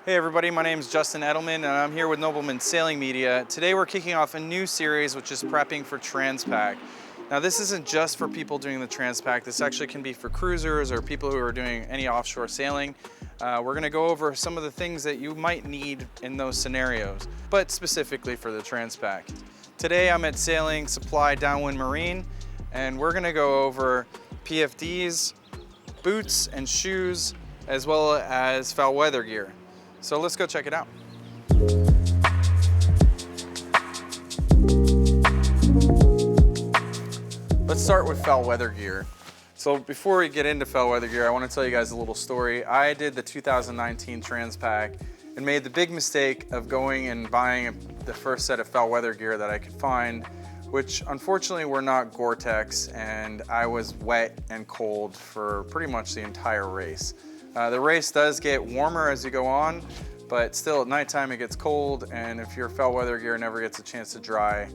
Hey everybody, my name is Justin Edelman and I'm here with Nobleman Sailing Media. Today we're kicking off a new series which is prepping for Transpac. Now this isn't just for people doing the Transpac, this actually can be for cruisers or people who are doing any offshore sailing. We're going to go over some of the things that you might need in those scenarios, but specifically for the Transpac. Today I'm at Sailing Supply Downwind Marine and we're going to go over PFDs, boots and shoes, as well as foul weather gear. So let's go check it out. Let's start with foul weather gear. So before we get into foul weather gear, I want to tell you guys a little story. I did the 2019 Transpac and made the big mistake of going and buying the first set of foul weather gear that I could find, which unfortunately were not Gore-Tex, and I was wet and cold for pretty much the entire race. The race does get warmer as you go on, but still at nighttime it gets cold, and if your foul weather gear never gets a chance to dry,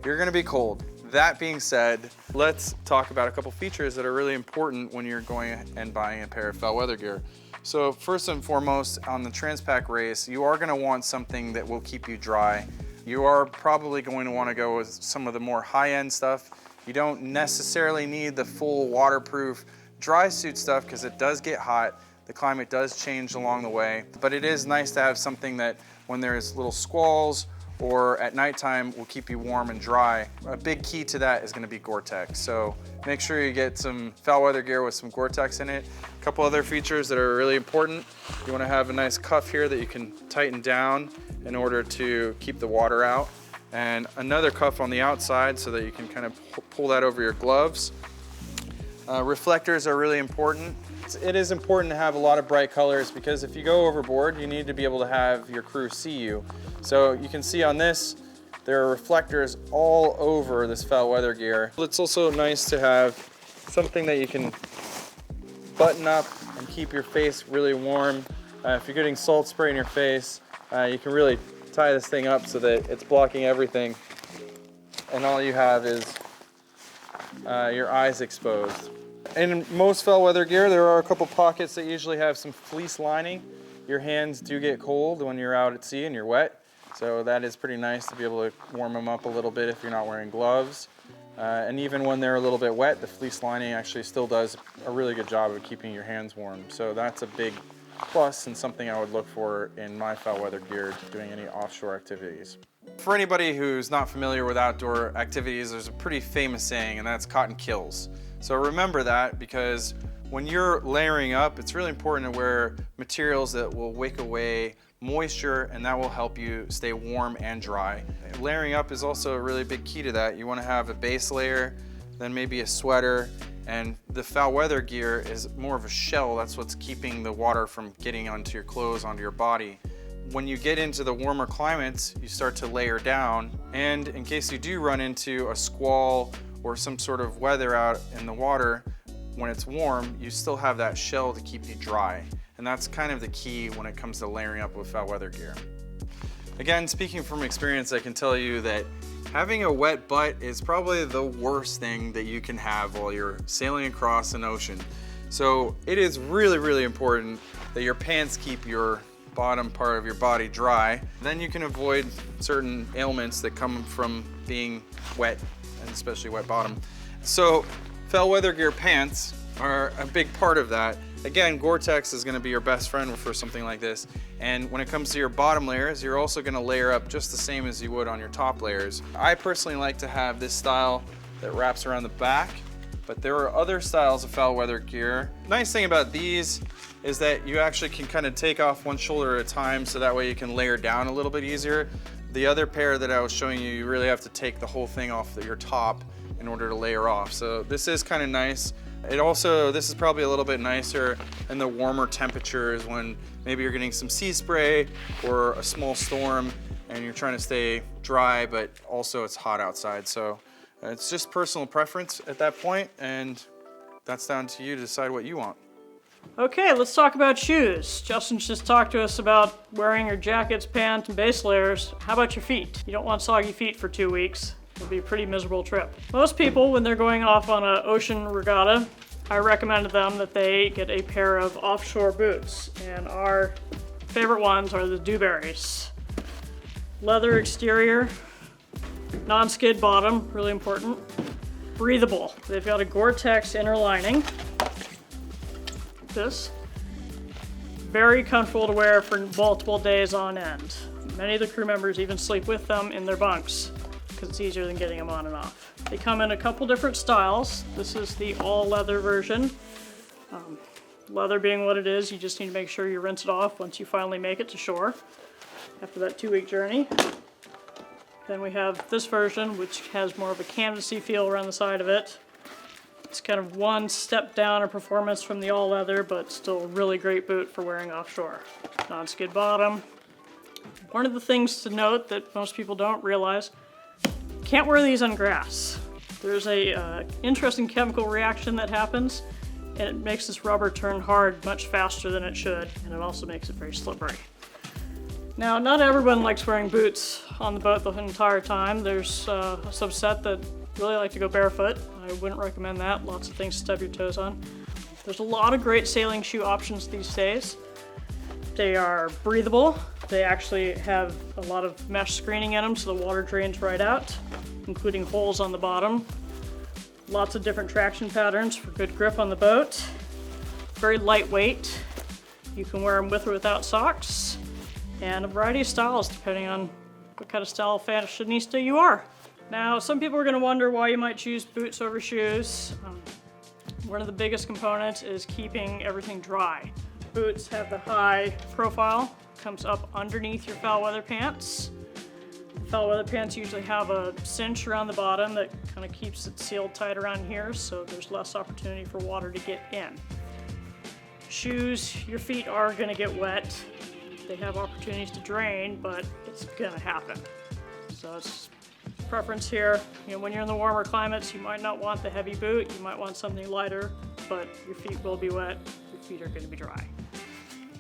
you're gonna be cold. That being said, let's talk about a couple features that are really important when you're going and buying a pair of foul weather gear. So first and foremost, on the Transpac race, you are gonna want something that will keep you dry. You are probably going to wanna go with some of the more high-end stuff. You don't necessarily need the full waterproof dry suit stuff because it does get hot. The climate does change along the way, but it is nice to have something that when there's little squalls or at nighttime will keep you warm and dry. A big key to that is going to be Gore-Tex. So make sure you get some foul weather gear with some Gore-Tex in it. A couple other features that are really important. You want to have a nice cuff here that you can tighten down in order to keep the water out. And another cuff on the outside so that you can kind of pull that over your gloves. Reflectors are really important. It is important to have a lot of bright colors because if you go overboard, you need to be able to have your crew see you. So you can see on this, there are reflectors all over this foul weather gear. It's also nice to have something that you can button up and keep your face really warm. If you're getting salt spray in your face, you can really tie this thing up so that it's blocking everything. And all you have is your eyes exposed. In most foul weather gear, there are a couple pockets that usually have some fleece lining. Your hands do get cold when you're out at sea and you're wet, so that is pretty nice to be able to warm them up a little bit if you're not wearing gloves. And even when they're a little bit wet, the fleece lining actually still does a really good job of keeping your hands warm. So that's a big plus and something I would look for in my foul weather gear doing any offshore activities. For anybody who's not familiar with outdoor activities, there's a pretty famous saying, and that's cotton kills. So remember that, because when you're layering up, it's really important to wear materials that will wick away moisture, and that will help you stay warm and dry. Layering up is also a really big key to that. You want to have a base layer, then maybe a sweater, and the foul weather gear is more of a shell. That's what's keeping the water from getting onto your clothes, onto your body. When you get into the warmer climates, you start to layer down, and in case you do run into a squall or some sort of weather out in the water, when it's warm, you still have that shell to keep you dry. And that's kind of the key when it comes to layering up with foul weather gear. Again, speaking from experience, I can tell you that having a wet butt is probably the worst thing that you can have while you're sailing across an ocean. So it is really, really important that your pants keep your bottom part of your body dry. Then you can avoid certain ailments that come from being wet, and especially wet bottom. So foul weather gear pants are a big part of that. Again, Gore-Tex is going to be your best friend for something like this. And when it comes to your bottom layers, you're also going to layer up just the same as you would on your top layers. I personally like to have this style that wraps around the back, but there are other styles of foul weather gear. Nice thing about these is that you actually can kind of take off one shoulder at a time, so that way you can layer down a little bit easier. The other pair that I was showing you, you really have to take the whole thing off your top in order to layer off. So this is kind of nice. This is probably a little bit nicer in the warmer temperatures when maybe you're getting some sea spray or a small storm and you're trying to stay dry, but also it's hot outside. So it's just personal preference at that point, and that's down to you to decide what you want. Okay, let's talk about shoes. Justin's just talked to us about wearing your jackets, pants, and base layers. How about your feet? You don't want soggy feet for 2 weeks. It'll be a pretty miserable trip. Most people, when they're going off on an ocean regatta, I recommend to them that they get a pair of offshore boots. And our favorite ones are the dewberries. Leather exterior, non-skid bottom, really important. Breathable. They've got a Gore-Tex inner lining. This. Very comfortable to wear for multiple days on end. Many of the crew members even sleep with them in their bunks because it's easier than getting them on and off. They come in a couple different styles. This is the all leather version. Leather being what it is, you just need to make sure you rinse it off once you finally make it to shore after that 2-week journey. Then we have this version, which has more of a canvasy feel around the side of it. It's kind of one step down in performance from the all leather, but still a really great boot for wearing offshore. Non-skid bottom. One of the things to note that most people don't realize, can't wear these on grass. There's a interesting chemical reaction that happens, and it makes this rubber turn hard much faster than it should, and it also makes it very slippery. Now, not everyone likes wearing boots on the boat the entire time. There's a subset that really like to go barefoot. I wouldn't recommend that. Lots of things to stub your toes on. There's a lot of great sailing shoe options these days. They are breathable. They actually have a lot of mesh screening in them so the water drains right out, including holes on the bottom. Lots of different traction patterns for good grip on the boat. Very lightweight. You can wear them with or without socks. And a variety of styles depending on what kind of style fashionista you are. Now, some people are going to wonder why you might choose boots over shoes. One of the biggest components is keeping everything dry. Boots have the high profile, comes up underneath your foul weather pants. Foul weather pants usually have a cinch around the bottom that kind of keeps it sealed tight around here, so there's less opportunity for water to get in. Shoes, your feet are going to get wet. They have opportunities to drain, but it's going to happen. So it's preference here. You know, when you're in the warmer climates, you might not want the heavy boot. You might want something lighter, but your feet will be wet. Your feet are going to be dry.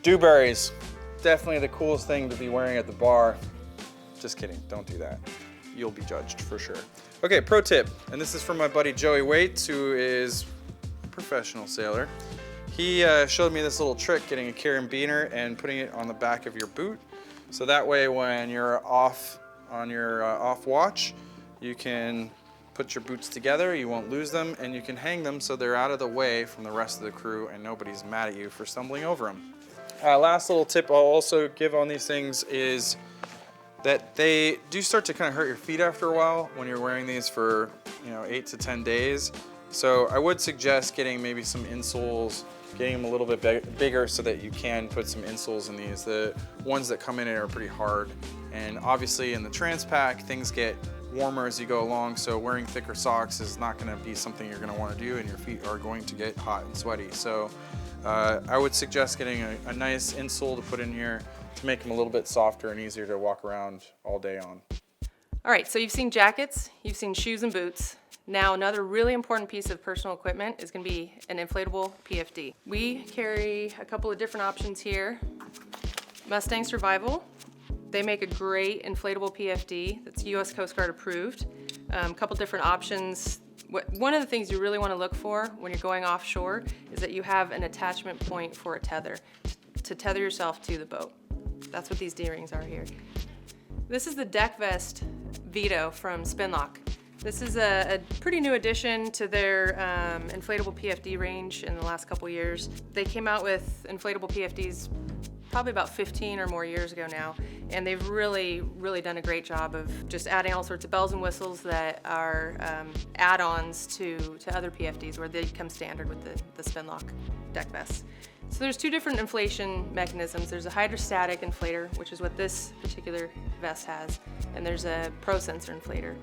Dewberries, definitely the coolest thing to be wearing at the bar. Just kidding, don't do that. You'll be judged for sure. Okay, pro tip, and this is from my buddy Joey Waits, who is a professional sailor. He showed me this little trick, getting a carabiner and putting it on the back of your boot. So that way when you're off on your off watch, you can put your boots together, you won't lose them, and you can hang them so they're out of the way from the rest of the crew and nobody's mad at you for stumbling over them. Last little tip I'll also give on these things is that they do start to kind of hurt your feet after a while when you're wearing these for 8 to 10 days. So I would suggest getting maybe some insoles, getting them a little bit bigger so that you can put some insoles in these. The ones that come in are pretty hard. And obviously in the Transpac, things get warmer as you go along, so wearing thicker socks is not gonna be something you're gonna wanna do, and your feet are going to get hot and sweaty. So I would suggest getting a nice insole to put in here to make them a little bit softer and easier to walk around all day on. All right, so you've seen jackets, you've seen shoes and boots. Now, another really important piece of personal equipment is going to be an inflatable PFD. We carry a couple of different options here. Mustang Survival. They make a great inflatable PFD that's US Coast Guard approved. A couple different options. One of the things you really want to look for when you're going offshore is that you have an attachment point for a tether to tether yourself to the boat. That's what these D-rings are here. This is the deck vest Vito from Spinlock. This is a pretty new addition to their inflatable PFD range in the last couple years. They came out with inflatable PFDs probably about 15 or more years ago now, and they've really done a great job of just adding all sorts of bells and whistles that are add-ons to other PFDs where they come standard with the Spinlock deck vests. So there's two different inflation mechanisms. There's a hydrostatic inflator, which is what this particular vest has, and there's a pro sensor inflator.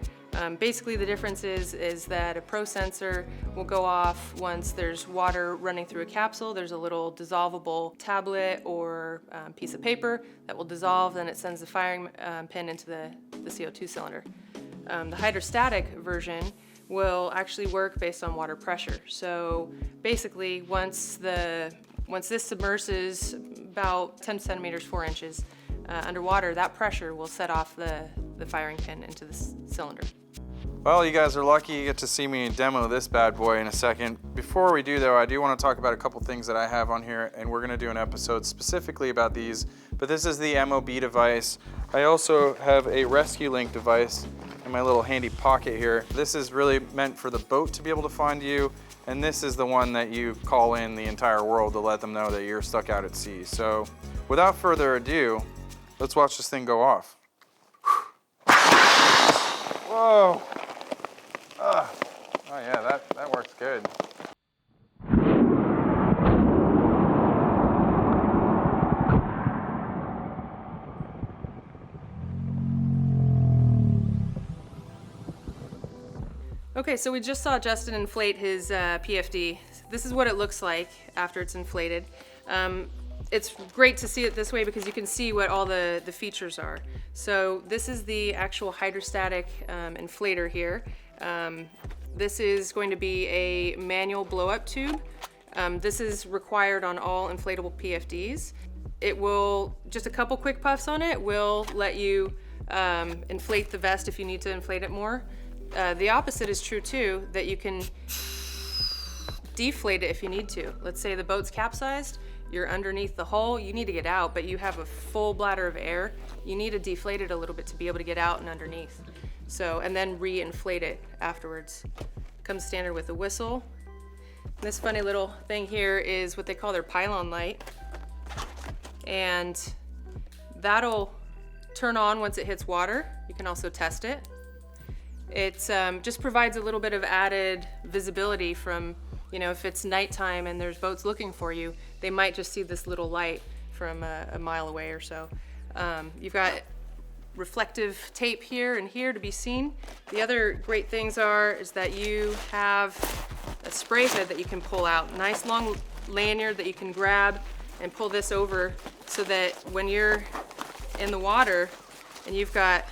Basically the difference is that a pro sensor will go off once there's water running through a capsule. There's a little dissolvable tablet or piece of paper that will dissolve, then it sends the firing pin into the CO2 cylinder. The hydrostatic version will actually work based on water pressure. So basically once this submerses about 10 centimeters, 4 inches underwater, that pressure will set off the firing pin into the cylinder. Well, you guys are lucky you get to see me demo this bad boy in a second. Before we do though, I do want to talk about a couple things that I have on here, and we're going to do an episode specifically about these but this is the MOB device. I also have a Rescue Link device in my little handy pocket here. This is really meant for the boat to be able to find you, and this is the one that you call in the entire world to let them know that you're stuck out at sea. So without further ado, let's watch this thing go off. Whoa. Oh yeah, that works good. Okay, so we just saw Justin inflate his PFD. This is what it looks like after it's inflated. It's great to see it this way because you can see what all the features are. So this is the actual hydrostatic inflator here. This is going to be a manual blow-up tube. This is required on all inflatable PFDs. It will, just a couple quick puffs on it will let you inflate the vest if you need to inflate it more. The opposite is true too, that you can deflate it if you need to. Let's say the boat's capsized, you're underneath the hull, you need to get out, but you have a full bladder of air. You need to deflate it a little bit to be able to get out and underneath. So, and then re-inflate it afterwards. Comes standard with a whistle. This funny little thing here is what they call their pylon light. And that'll turn on once it hits water. You can also test it. It just provides a little bit of added visibility from, you know, if it's nighttime and there's boats looking for you, they might just see this little light from a mile away or so. You've got reflective tape here and here to be seen. The other great things is that you have a spray head that you can pull out. Nice long lanyard that you can grab and pull this over so that when you're in the water and you've got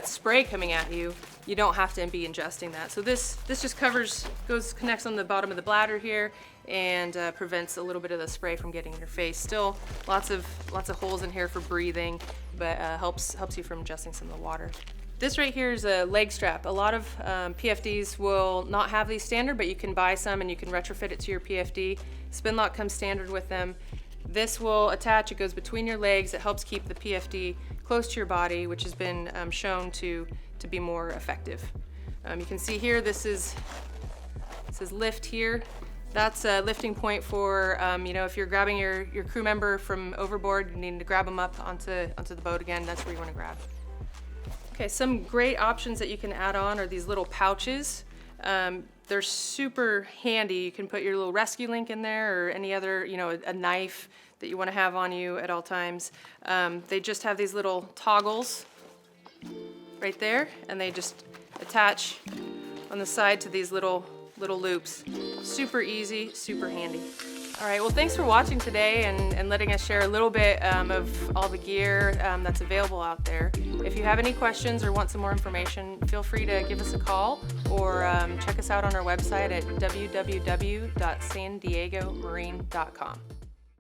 spray coming at you, you don't have to be ingesting that. So this just connects on the bottom of the bladder here and prevents a little bit of the spray from getting in your face. Still lots of holes in here for breathing, but helps you from ingesting some of the water. This right here is a leg strap. A lot of PFDs will not have these standard, but you can buy some and you can retrofit it to your PFD. Spin lock comes standard with them. This will attach, it goes between your legs. It helps keep the PFD close to your body, which has been shown to be more effective. You can see here, it says lift here. That's a lifting point for, you know, if you're grabbing your crew member from overboard, you need to grab them up onto the boat again, that's where you want to grab. Okay, some great options that you can add on are these little pouches. They're super handy. You can put your little rescue link in there or any other, you know, a knife that you want to have on you at all times. They just have these little toggles right there, and they just attach on the side to these little loops. Super easy, super handy. All right, well, thanks for watching today and letting us share a little bit of all the gear that's available out there. If you have any questions or want some more information, feel free to give us a call or check us out on our website at www.sandiegomarine.com.